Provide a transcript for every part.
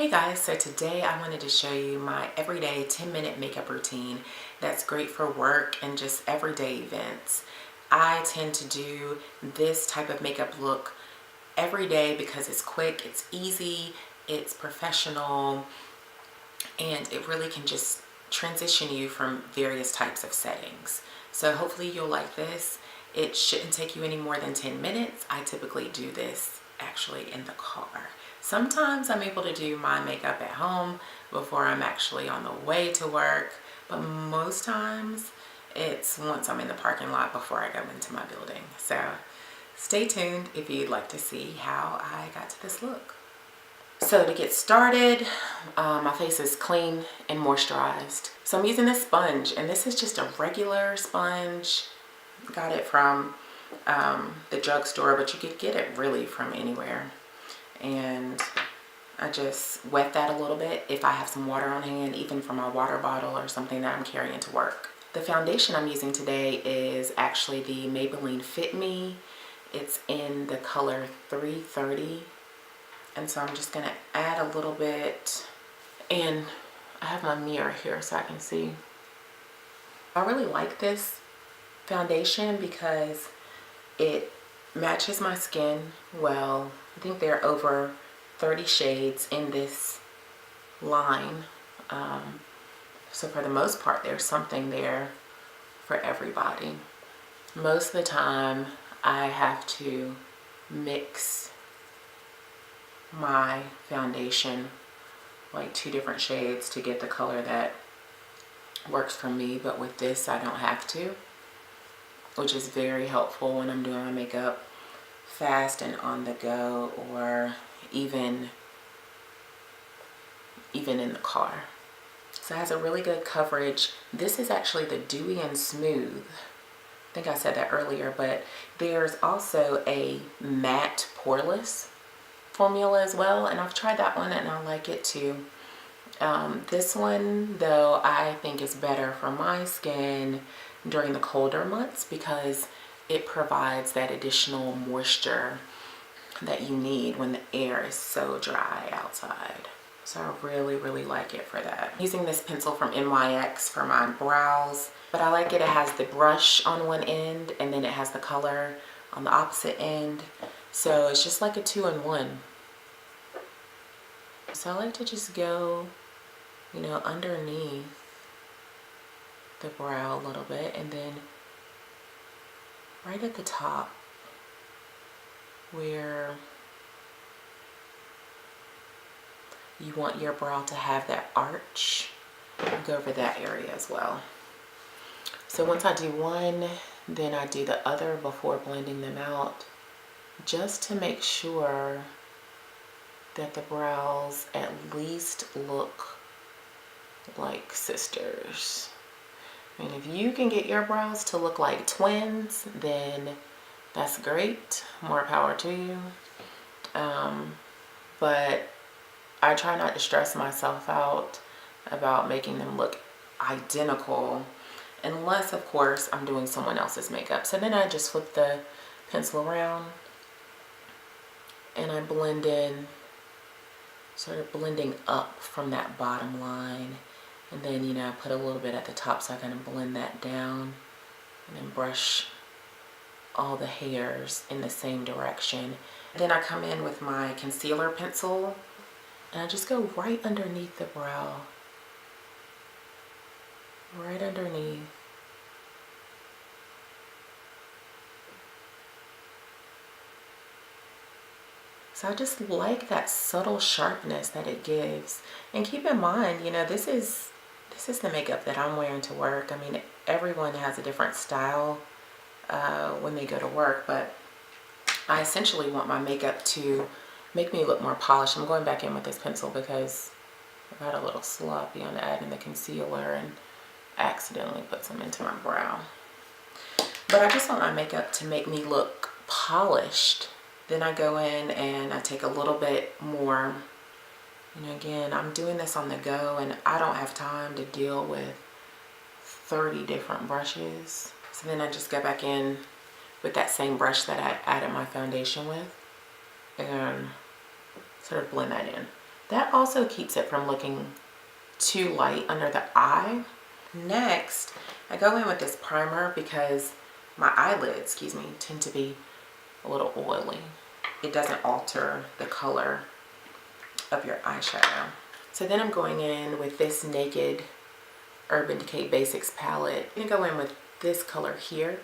Hey guys, so today I wanted to show you my everyday 10-minute makeup routine that's great for work and just everyday events. I tend to do this type of makeup look every day because it's quick, it's easy, it's professional, and it really can just transition you from various types of settings. So hopefully you'll like this. It shouldn't take you any more than 10 minutes. I typically do this actually in the car. Sometimes I'm able to do my makeup at home before I'm actually on the way to work, but most times it's once I'm in the parking lot before I go into my building. So stay tuned if you'd like to see how I got to this look. So to get started, my face is clean and moisturized. So I'm using this sponge, and this is just a regular sponge. Got it from the drugstore, but you could get it really from anywhere. And I just wet that a little bit if I have some water on hand, even from my water bottle or something that I'm carrying to work. The foundation I'm using today is actually the Maybelline FITme. It's in the color 330. And so I'm just going to add a little bit, and I have my mirror here so I can see. I really like this foundation because it matches my skin well. I think there are over 30 shades in this line. So for the most part, there's something there for everybody. Most of the time, I have to mix my foundation, like 2 different shades, to get the color that works for me. But with this, I don't have to, which is very helpful when I'm doing my makeup fast and on the go, or even in the car. So it has a really good coverage. This is actually the Dewy and Smooth. I think I said that earlier, but there's also a matte poreless formula as well, and I've tried that one and I like it too. This one though, I think is better for my skin during the colder months because it provides that additional moisture that you need when the air is so dry outside. So I really like it for that. I'm using this pencil from NYX for my brows, but I like it. It has the brush on one end and then it has the color on the opposite end. So it's just like a 2-in-1. So I like to just go, underneath the brow a little bit, and then right at the top where you want your brow to have that arch, go over that area as well. So once I do one, then I do the other before blending them out, just to make sure that the brows at least look like sisters. I mean, if you can get your brows to look like twins, then that's great. More power to you. But I try not to stress myself out about making them look identical, unless, of course, I'm doing someone else's makeup. So then I just flip the pencil around and I blend in, sort of blending up from that bottom line. And then, I put a little bit at the top so I kind of blend that down, and then brush all the hairs in the same direction. Then I come in with my concealer pencil and I just go right underneath the brow. Right underneath. So I just like that subtle sharpness that it gives. And keep in mind, this is the makeup that I'm wearing to work. I mean, everyone has a different style when they go to work, but I essentially want my makeup to make me look more polished. I'm going back in with this pencil because I got a little sloppy on adding the concealer and accidentally put some into my brow. But I just want my makeup to make me look polished. Then I go in and I take a little bit more. Again, I'm doing this on the go and I don't have time to deal with 30 different brushes. So then I just go back in with that same brush that I added my foundation with and sort of blend that in. That also keeps it from looking too light under the eye. Next, I go in with this primer because my eyelids, tend to be a little oily. It doesn't alter the color of your eyeshadow. So then I'm going in with this Naked Urban Decay Basics palette. I'm gonna go in with this color here.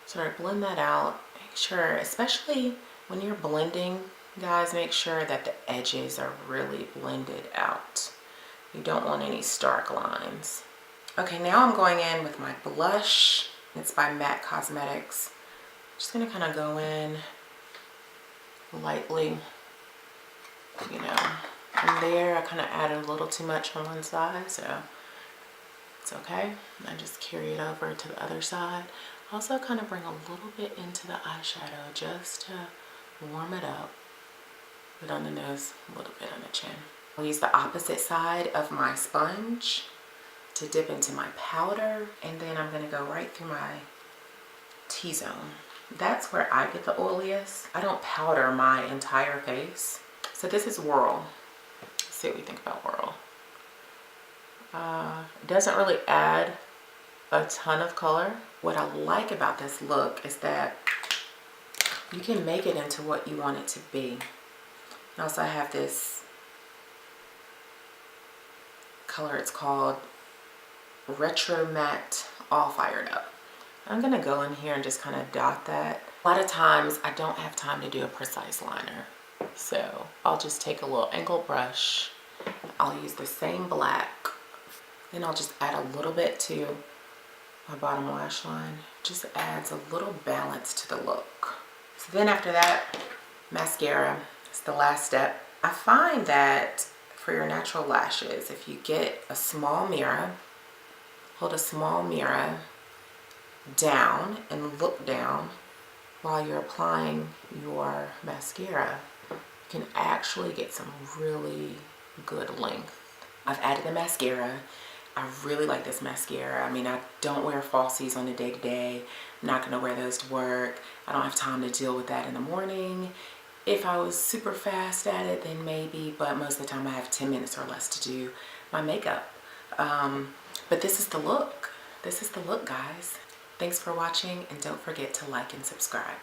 So I blend that out. Make sure, especially when you're blending, guys, make sure that the edges are really blended out. You don't want any stark lines. Okay, now I'm going in with my blush. It's by MAC Cosmetics. Just gonna kind of go in lightly, you know. And there, I kind of added a little too much on one side, so it's okay. I just carry it over to the other side. Also kind of bring a little bit into the eyeshadow just to warm it up. Put on the nose, a little bit on the chin. I'll use the opposite side of my sponge to dip into my powder, and then I'm gonna go right through my T-zone. That's where I get the oiliest. I don't powder my entire face. So this is Whirl. Let's see what we think about Whirl. It doesn't really add a ton of color. What I like about this look is that you can make it into what you want it to be. And also I have this color, it's called Retro Matte All Fired Up. I'm gonna go in here and just kind of dot that. A lot of times I don't have time to do a precise liner, so I'll just take a little angled brush. I'll use the same black, then I'll just add a little bit to my bottom lash line. Just adds a little balance to the look. So then after that, mascara is the last step. I find that for your natural lashes, if you get a small mirror, hold a small mirror down and look down while you're applying your mascara, you can actually get some really good length. I've added the mascara. I really like this mascara. I mean, I don't wear falsies on a day-to-day. I'm not gonna wear those to work. I don't have time to deal with that in the morning. If I was super fast at it, then maybe, but most of the time I have 10 minutes or less to do my makeup. But this is the look. This is the look, guys. Thanks for watching, and don't forget to like and subscribe.